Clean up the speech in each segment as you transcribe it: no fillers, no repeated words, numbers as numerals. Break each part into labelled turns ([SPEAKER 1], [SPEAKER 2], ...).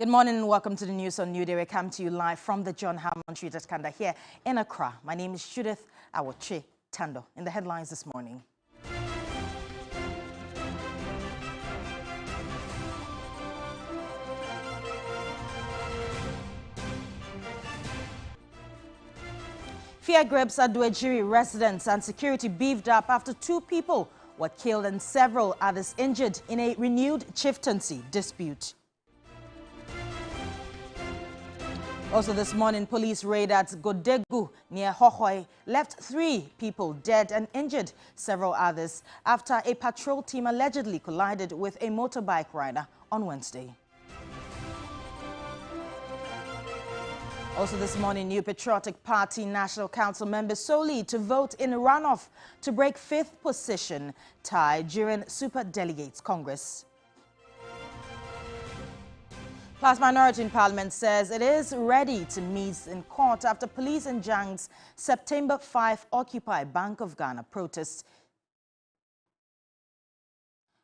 [SPEAKER 1] Good morning and welcome to the news on New Day. We come to you live from the John Hammond Street at Kanda here in Accra. My name is Judith Awoche Tando. In the headlines this morning. Fear grips at Duejiri residents and security beefed up after 2 people were killed and several others injured in a renewed chieftaincy dispute. Also this morning, police raid at Godegu near Hohoi left 3 people dead and injured several others after a patrol team allegedly collided with a motorbike rider on Wednesday. Also this morning, new Patriotic Party National Council members solely to vote in a runoff to break 5th position tie during Super Delegates Congress. Plus, Minority in Parliament says it is ready to meet in court after police enjoins September 5 Occupy Bank of Ghana protests.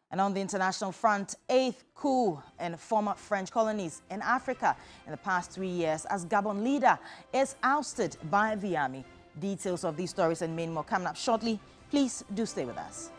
[SPEAKER 1] And on the international front, 8th coup in former French colonies in Africa in the past 3 years as Gabon leader is ousted by the army. Details of these stories and many more coming up shortly. Please do stay with us.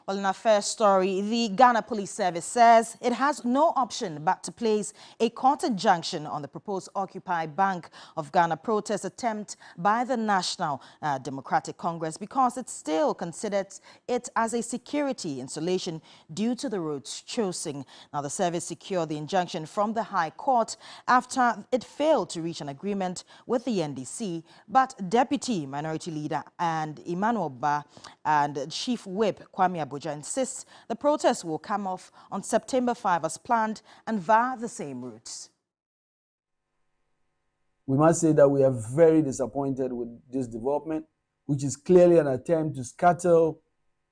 [SPEAKER 1] Well, in our first story, the Ghana Police Service says it has no option but to place a court injunction on the proposed Occupy Bank of Ghana protest attempt by the National Democratic Congress because it still considers it as a security installation due to the routes chosen. Now, the service secured the injunction from the High Court after it failed to reach an agreement with the NDC, but Deputy Minority Leader and Emmanuel Ba and Chief Whip Kwame Abuja insists the protest will come off on September 5 as planned and via the same routes.
[SPEAKER 2] We must say that we are very disappointed with this development, which is clearly an attempt to scuttle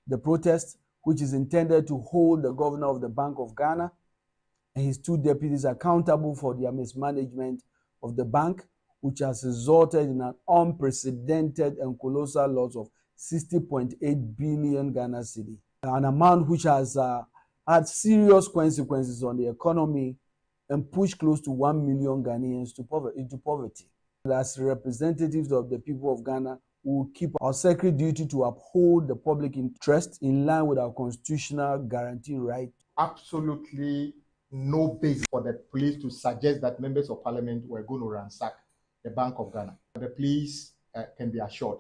[SPEAKER 2] the protest, which is intended to hold the governor of the Bank of Ghana and his 2 deputies accountable for their mismanagement of the bank, which has resulted in an unprecedented and colossal loss of 60.8 billion Ghana cedi, an amount which has had serious consequences on the economy and pushed close to 1 million Ghanaians into poverty. As representatives of the people of Ghana, we will keep our sacred duty to uphold the public interest in line with our constitutional guaranteed right.
[SPEAKER 3] Absolutely no basis for the police to suggest that members of parliament were going to ransack the Bank of Ghana. The police can be assured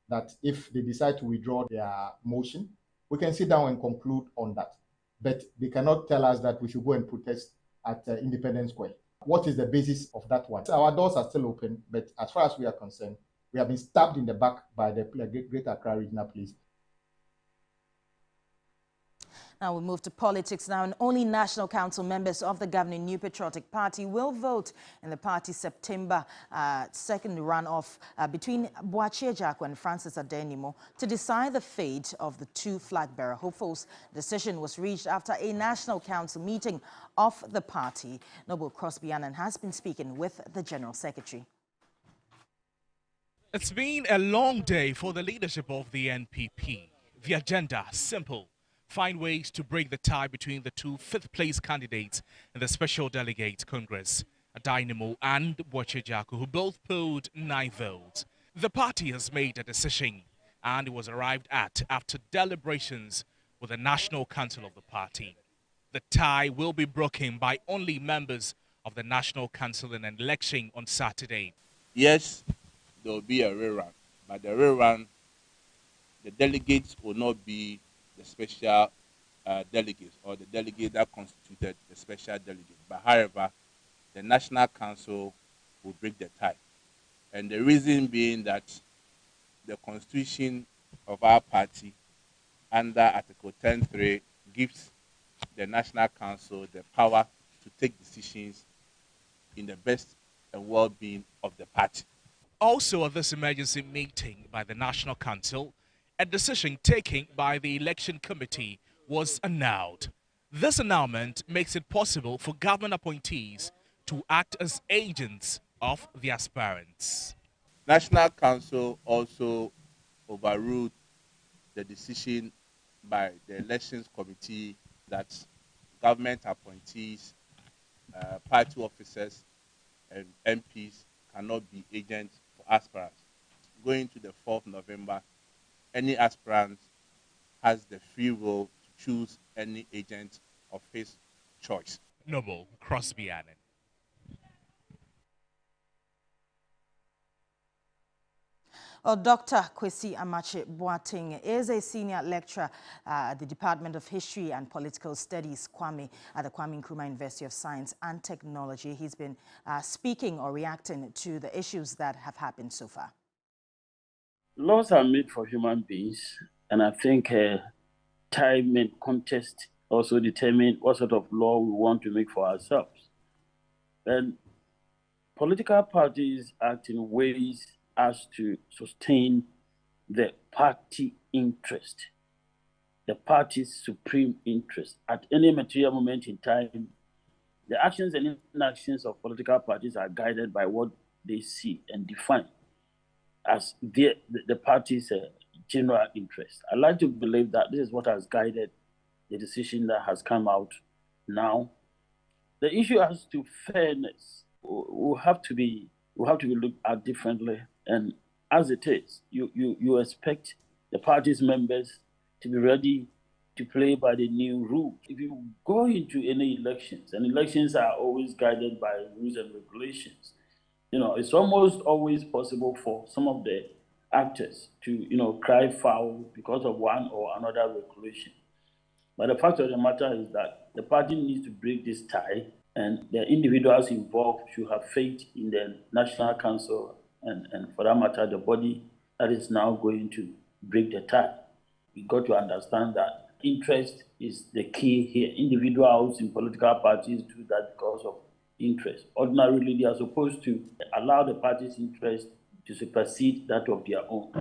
[SPEAKER 3] that if they decide to withdraw their motion, we can sit down and conclude on that. But they cannot tell us that we should go and protest at Independence Square. What is the basis of that one? Our doors are still open, but as far as we are concerned, we have been stabbed in the back by the Greater Accra Regional Police.
[SPEAKER 1] Now we move to politics now, and only National Council members of the governing New Patriotic Party will vote in the party's September 2nd runoff between Boachie Ejiakor and Francis Adenimo to decide the fate of the 2 flag-bearer hopefuls. The decision was reached after a National Council meeting of the party. Noble Crosby has been speaking with the General Secretary.
[SPEAKER 4] It's been a long day for the leadership of the NPP. The agenda simple. Find ways to break the tie between the 2 5th-place candidates in the Special Delegate Congress, Adenimo and Boachie Ejiakor, who both polled 9 votes. The party has made a decision, and it was arrived at after deliberations with the National Council of the party. The tie will be broken by only members of the National Council in an election on Saturday.
[SPEAKER 5] Yes, there will be a rerun, but the rerun, the delegates will not be the special delegates or the delegate that constituted the special delegate. But however, the National Council will break the tie. And the reason being that the constitution of our party under Article 10.3 gives the National Council the power to take decisions in the best and well-being of the party.
[SPEAKER 4] Also at this emergency meeting by the National Council, a decision taken by the election committee was annulled. This annulment makes it possible for government appointees to act as agents of the aspirants.
[SPEAKER 5] National Council also overruled the decision by the elections committee that government appointees, party officers, and MPs cannot be agents for aspirants. Going to the 4th November, any aspirant has the free will to choose any agent of his choice.
[SPEAKER 4] Noble Crosby Annan.
[SPEAKER 1] Dr. Kwesi Amache Boateng is a senior lecturer at the Department of History and Political Studies, Kwame, at the Kwame Nkrumah University of Science and Technology. He's been speaking or reacting to the issues that have happened so far.
[SPEAKER 6] Laws are made for human beings, and I think time and context also determine what sort of law we want to make for ourselves. And political parties act in ways as to sustain the party interest, the party's supreme interest. At any material moment in time, the actions and inactions of political parties are guided by what they see and define as the party's general interest. I like to believe that this is what has guided the decision that has come out now. The issue as to fairness will have to be looked at differently. And as it is, you expect the party's members to be ready to play by the new rules. If you go into any elections, and elections are always guided by rules and regulations, it's almost always possible for some of the actors to, cry foul because of one or another regulation. But the fact of the matter is that the party needs to break this tie, and the individuals involved should have faith in the National Council and for that matter, the body that is now going to break the tie. We got to understand that interest is the key here. Individuals in political parties do that because of interest. Ordinarily, they are supposed to allow the party's interest to supersede that of their own.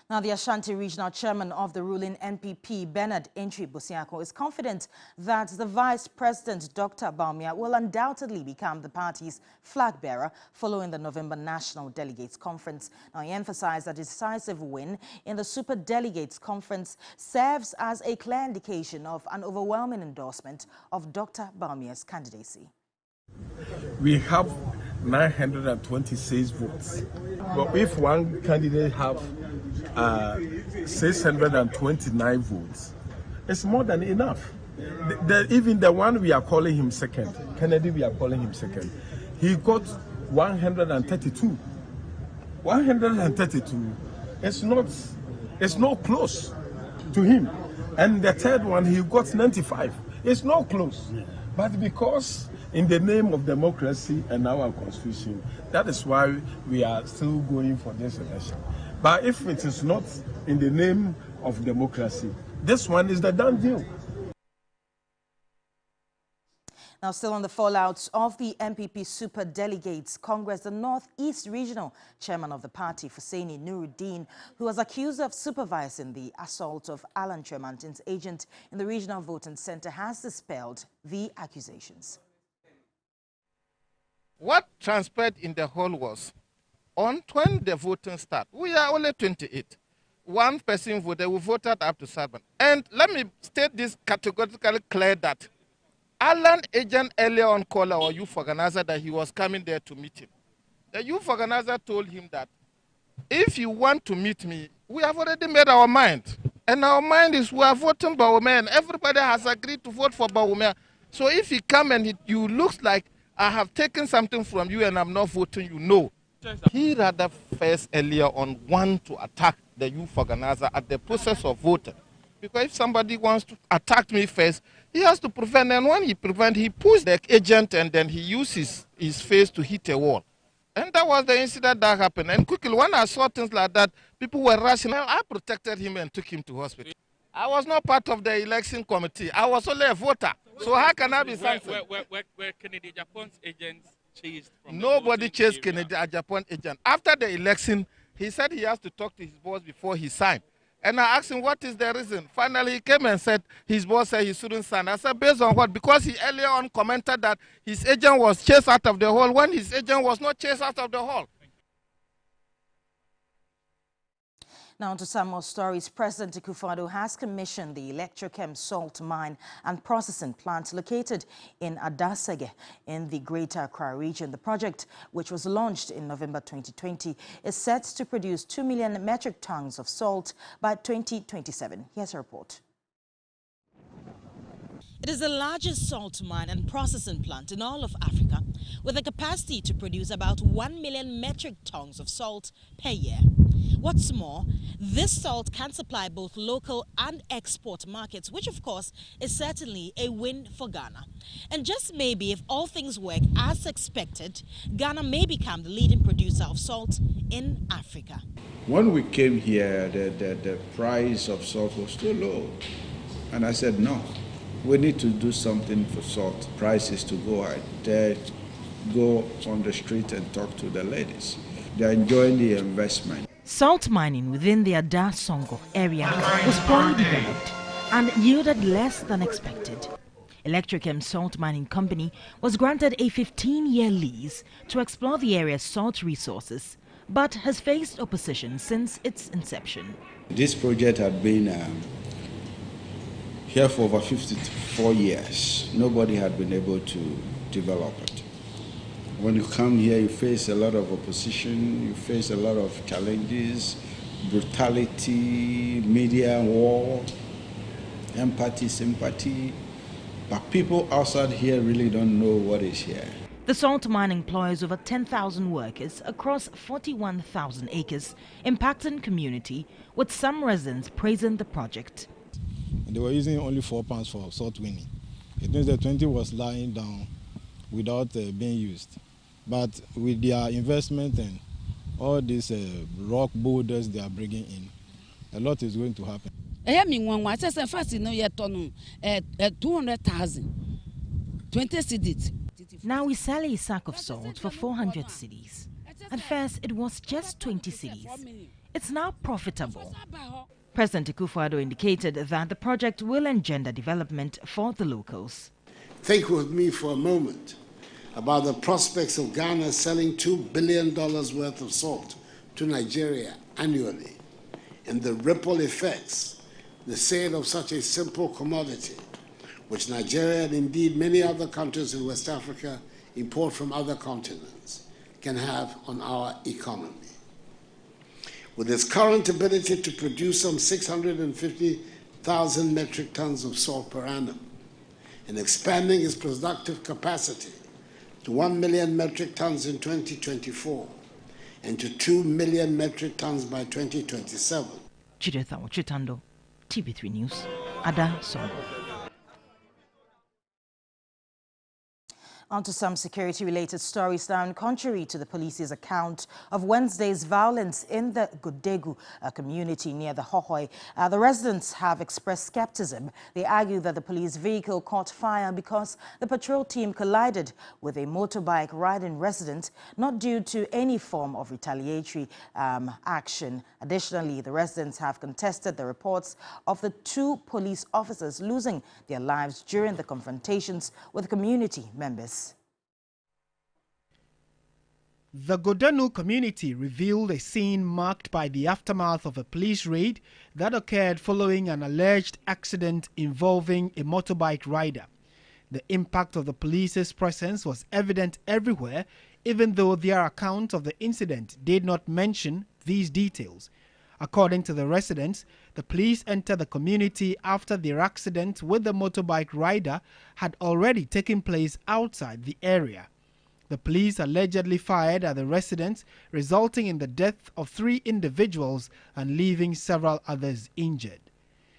[SPEAKER 1] Now, the Ashanti Regional Chairman of the ruling NPP, Bernard Entry Bosiako, is confident that the Vice President, Dr. Bawumia, will undoubtedly become the party's flag bearer following the November National Delegates Conference. Now, he emphasized that a decisive win in the Super Delegates Conference serves as a clear indication of an overwhelming endorsement of Dr. Bawumia's candidacy.
[SPEAKER 7] We have 926 votes. But if one candidate have 629 votes, it's more than enough. Even the one we are calling him second, Kennedy, we are calling him second, he got 132. 132. It's not close to him. And the third one, he got 95. It's not close. But because in the name of democracy and our constitution, that is why we are still going for this election. But if it is not in the name of democracy, this one is the done deal.
[SPEAKER 1] Now, still on the fallout of the MPP Super Delegates Congress, the Northeast Regional Chairman of the party, Hussaini Nuruddin, who was accused of supervising the assault of Alan Tremantin's agent in the Regional Voting Center, has dispelled the accusations.
[SPEAKER 8] What transpired in the hall was, when the voting started, we are only 28. One person voted, we voted up to 7. And let me state this categorically clear that Alan agent earlier on called our youth organizer that he was coming there to meet him. The youth organizer told him that if you want to meet me, we have already made our mind. And our mind is we are voting Bawumia, and everybody has agreed to vote for Bawumia. So if you come and you looks like I have taken something from you and I'm not voting you, no. He rather first earlier on want to attack the youth organizer at the process of voting. Because if somebody wants to attack me first, he has to prevent, and when he prevents, he pushes the agent and then he uses his face to hit a wall. And that was the incident that happened. And quickly, when I saw things like that, people were rushing. I protected him and took him to hospital. I was not part of the election committee. I was only a voter. So how can I be sanctioned?
[SPEAKER 9] Were Kennedy Japan's agents chased?
[SPEAKER 8] Nobody chased Kennedy Japan agent. After the election, he said he has to talk to his boss before he signed. And I asked him, what is the reason? Finally, he came and said his boss said he shouldn't sign. I said, based on what? Because he earlier on commented that his agent was chased out of the hall when his agent was not chased out of the hall.
[SPEAKER 1] Now to some more stories. President Akufo-Addo has commissioned the Electrochem salt mine and processing plant located in Adasege in the Greater Accra region. The project, which was launched in November 2020, is set to produce 2 million metric tons of salt by 2027. Here's a report. It is the largest salt mine and processing plant in all of Africa, with a capacity to produce about 1 million metric tons of salt per year. What's more, this salt can supply both local and export markets, which of course is certainly a win for Ghana. And just maybe, if all things work as expected, Ghana may become the leading producer of salt in Africa.
[SPEAKER 10] When we came here, the price of salt was too low. And I said, no, we need to do something for salt prices to go out there, go on the street and talk to the ladies. They're enjoying the investment.
[SPEAKER 1] Salt mining within the Adasongo area was poorly developed and yielded less than expected. Electrochem Salt Mining Company was granted a 15-year lease to explore the area's salt resources, but has faced opposition since its inception.
[SPEAKER 10] This project had been here for over 54 years. Nobody had been able to develop it. When you come here, you face a lot of opposition, you face a lot of challenges, brutality, media war, empathy, sympathy. But people outside here really don't know what is here.
[SPEAKER 1] The salt mine employs over 10,000 workers across 41,000 acres, impacting community, with some residents praising the project.
[SPEAKER 11] They were using only 4 pounds for salt winning. It means that 20 was lying down without being used. But with their investment and all these rock boulders they are bringing in, a lot is going to happen.
[SPEAKER 12] I mean, I said, first, 200,000, 20 cedis.
[SPEAKER 1] Now we sell a sack of salt for 400 cedis. At first, it was just 20 cedis. It's now profitable. President Akufo-Addo indicated that the project will engender development for the locals.
[SPEAKER 13] Think with me for a moment about the prospects of Ghana selling $2 billion worth of salt to Nigeria annually, and the ripple effects the sale of such a simple commodity, which Nigeria and indeed many other countries in West Africa import from other continents, can have on our economy. With its current ability to produce some 650,000 metric tons of salt per annum, and expanding its productive capacity to 1 million metric tons in 2024 and to 2 million metric tons by 2027.
[SPEAKER 1] Chidethawo Chitando, TV3 News, Adasongo. On to some security-related stories now. Contrary to the police's account of Wednesday's violence in the Godegu community near the Hohoi, the residents have expressed skepticism. They argue that the police vehicle caught fire because the patrol team collided with a motorbike riding resident, not due to any form of retaliatory action. Additionally, the residents have contested the reports of the 2 police officers losing their lives during the confrontations with community members.
[SPEAKER 14] The Godenu community revealed a scene marked by the aftermath of a police raid that occurred following an alleged accident involving a motorbike rider. The impact of the police's presence was evident everywhere, even though their account of the incident did not mention these details. According to the residents, the police entered the community after their accident with the motorbike rider had already taken place outside the area. The police allegedly fired at the residents, resulting in the death of 3 individuals and leaving several others injured.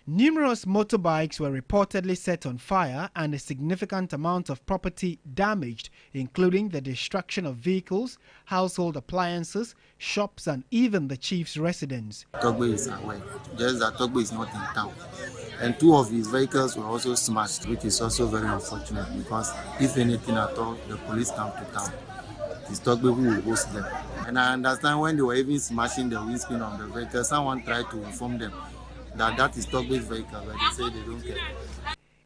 [SPEAKER 14] Numerous motorbikes were reportedly set on fire and a significant amount of property damaged, including the destruction of vehicles, household appliances, shops, and even the chief's residence.
[SPEAKER 15] Togbe is aware, just that Togbe is not in town. And 2 of his vehicles were also smashed, which is also very unfortunate because if anything at all, the police come to town. It's Togbe who will host them. And I understand when they were even smashing the windscreen of the vehicle, someone tried to inform them that is Togbe's vehicle, but they say they don't care.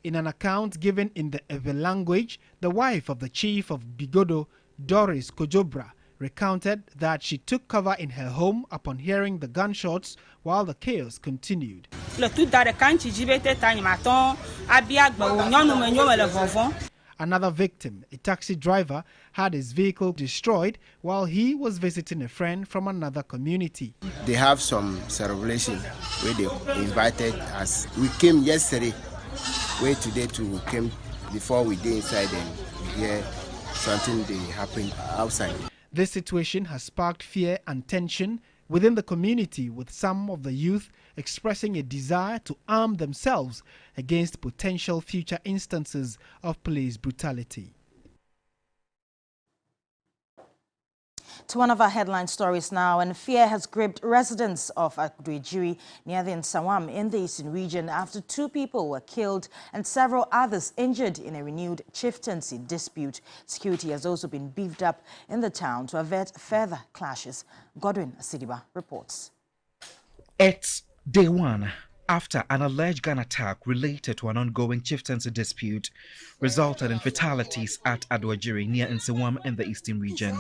[SPEAKER 14] In an account given in the Ewe language, the wife of the chief of Bigodo, Doris Kojobra, recounted that she took cover in her home upon hearing the gunshots while the chaos continued. Another victim, a taxi driver, had his vehicle destroyed while he was visiting a friend from another community.
[SPEAKER 16] They have some celebration where they invited us. We came yesterday, where today to came before we did inside and we hear something they happened outside.
[SPEAKER 14] This situation has sparked fear and tension within the community, with some of the youth expressing a desire to arm themselves against potential future instances of police brutality.
[SPEAKER 1] To one of our headline stories now, and fear has gripped residents of Adwejiri near the Nsawam in the eastern region after 2 people were killed and several others injured in a renewed chieftaincy dispute. Security has also been beefed up in the town to avert further clashes. Godwin Asidiba reports.
[SPEAKER 17] It's day 1 after an alleged gun attack related to an ongoing chieftaincy dispute resulted in fatalities at Adwejiri near Nsawam in the eastern region.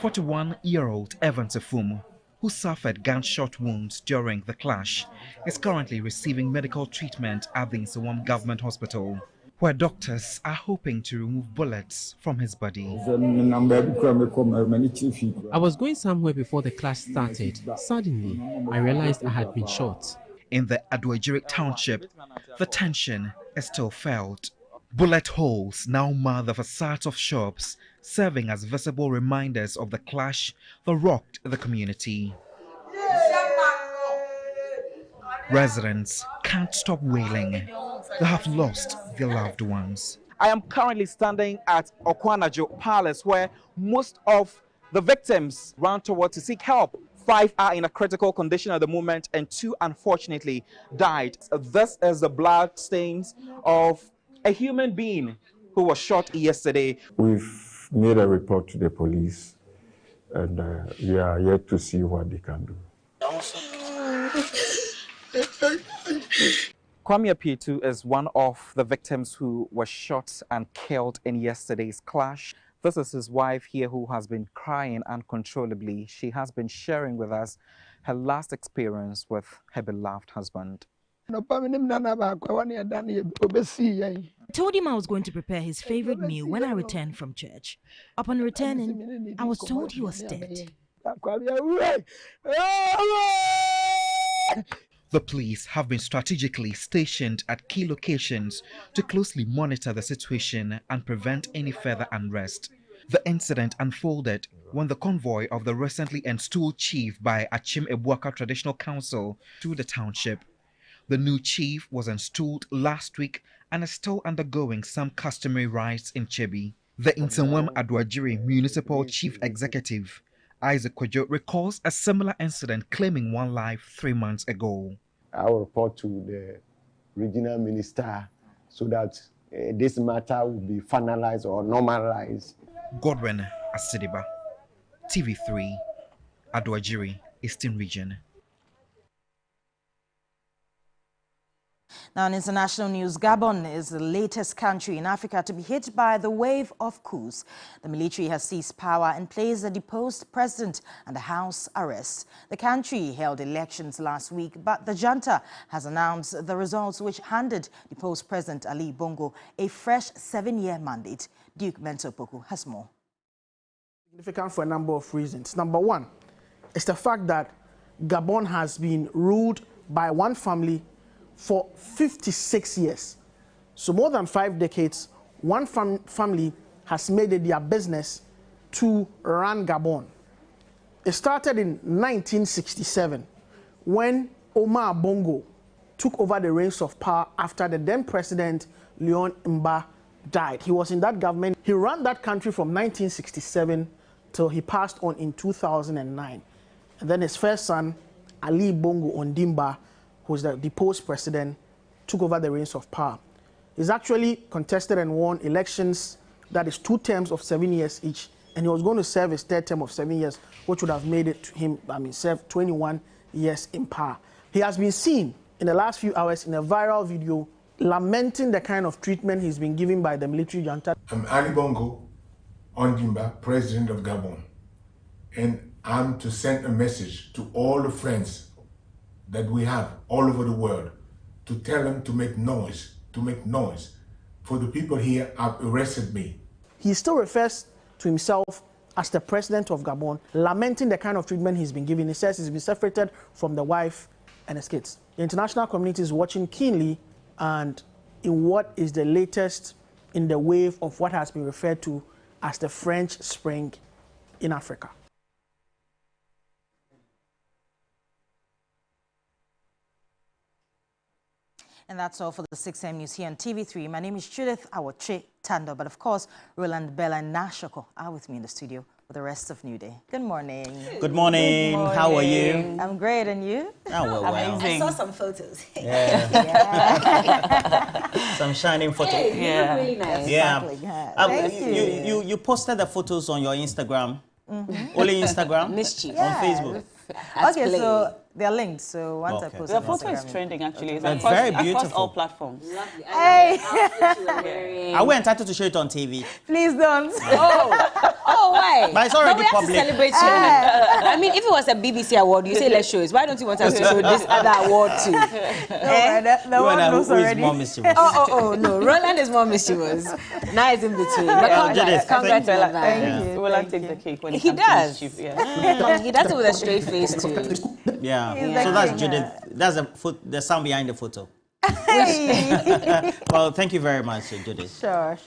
[SPEAKER 17] 41-year-old Evans Efum, who suffered gunshot wounds during the clash, is currently receiving medical treatment at the Nsawam Government Hospital, where doctors are hoping to remove bullets from his body.
[SPEAKER 18] I was going somewhere before the clash started. Suddenly, I realized I had been shot.
[SPEAKER 17] In the Adwejiri township, the tension is still felt. Bullet holes now mar the facades of shops, serving as visible reminders of the clash that rocked the community. Residents can't stop wailing. They have lost their loved ones. I am currently standing at Okwanajo Palace, where most of the victims ran toward to seek help. 5 are in a critical condition at the moment, and 2 unfortunately died. This is the blood stains of a human being who was shot yesterday.
[SPEAKER 19] We've made a report to the police, and we are yet to see what they can do.
[SPEAKER 17] Kwame Apitu is one of the victims who was shot and killed in yesterday's clash. This is his wife here, who has been crying uncontrollably. She has been sharing with us her last experience with her beloved husband.
[SPEAKER 20] I told him I was going to prepare his favorite meal when I returned from church. Upon returning, I was told he was dead.
[SPEAKER 17] The police have been strategically stationed at key locations to closely monitor the situation and prevent any further unrest. The incident unfolded when the convoy of the recently installed chief by Achim Ebuaka Traditional Council to the township. The new chief was installed last week and is still undergoing some customary rites in Chebi. The Nsawam Adwejiri Municipal Chief Executive, Isaac Kwadwo, recalls a similar incident claiming 1 life 3 months ago.
[SPEAKER 19] I will report to the regional minister so that this matter will be finalized or normalized.
[SPEAKER 17] Godwin Asidiba, TV3, Adwejiri, Eastern Region.
[SPEAKER 1] Now, in international news, Gabon is the latest country in Africa to be hit by the wave of coups. The military has seized power and placed the deposed president under house arrest. The country held elections last week, but the junta has announced the results, which handed deposed President Ali Bongo a fresh 7-year mandate. Duke Mentopoku has more.
[SPEAKER 21] Significant for a number of reasons. Number one is the fact that Gabon has been ruled by one family for 56 years. So more than 5 decades, one family has made it their business to run Gabon. It started in 1967 when Omar Bongo took over the reins of power after the then president Leon Mba died. He was in that government. He ran that country from 1967 till he passed on in 2009. And then his first son, Ali Bongo Ondimba, who's the deposed president, took over the reins of power. He's actually contested and won elections, that is 2 terms of 7 years each, and he was going to serve his 3rd term of 7 years, which would have made it to him, serve 21 years in power. He has been seen in the last few hours in a viral video lamenting the kind of treatment he's been given by the military junta.
[SPEAKER 22] Ali Bongo
[SPEAKER 7] Ondimba, President of Gabon. And I'm to send a message to all the friends that we have all over the world to tell them to make noise, For the people here have arrested me.
[SPEAKER 21] He still refers to himself as the president of Gabon, lamenting the kind of treatment he's been given. He says he's been separated from the wife and his kids. The international community is watching keenly and in what is the latest in the wave of what has been referred to as the French Spring in Africa.
[SPEAKER 1] And that's all for the 6 a.m. news here on TV3. My name is Judith Awoche Tando, but of course, Roland Bella and Nashoko are with me in the studio for the rest of New Day. Good morning.
[SPEAKER 2] Good morning. Good morning. How are you?
[SPEAKER 1] I'm great, and you?
[SPEAKER 2] Oh, well,
[SPEAKER 22] Amazing. I saw some photos.
[SPEAKER 2] Yeah. Some shining photos.
[SPEAKER 22] Hey, yeah. Really nice.
[SPEAKER 2] Yeah.
[SPEAKER 1] Exactly.
[SPEAKER 2] You posted the photos on your Instagram. Only Instagram?
[SPEAKER 22] Mischief.
[SPEAKER 2] On Facebook.
[SPEAKER 1] Okay, so they're linked. So once I post
[SPEAKER 22] the photo is trending actually. It's
[SPEAKER 2] across, very beautiful.
[SPEAKER 22] Across all platforms. Lovely.
[SPEAKER 1] Hey.
[SPEAKER 2] Are we entitled to show it on TV?
[SPEAKER 1] Please don't.
[SPEAKER 22] Oh, why?
[SPEAKER 2] But it's already public.
[SPEAKER 22] Celebrate I mean, if it was a BBC award, you say let's show it. Why don't you want us to show this other award too?
[SPEAKER 1] The one knows already.
[SPEAKER 2] Who is more mischievous?
[SPEAKER 22] Oh, no. Roland is more mischievous. Now it's in between. But congrats, Roland.
[SPEAKER 1] Thank you.
[SPEAKER 22] Roland take the cake when he does. He does it with a straight face too.
[SPEAKER 2] Yeah. So that's Judith. That's the sound behind the photo. Well, thank you very much, Judith.
[SPEAKER 1] Sure.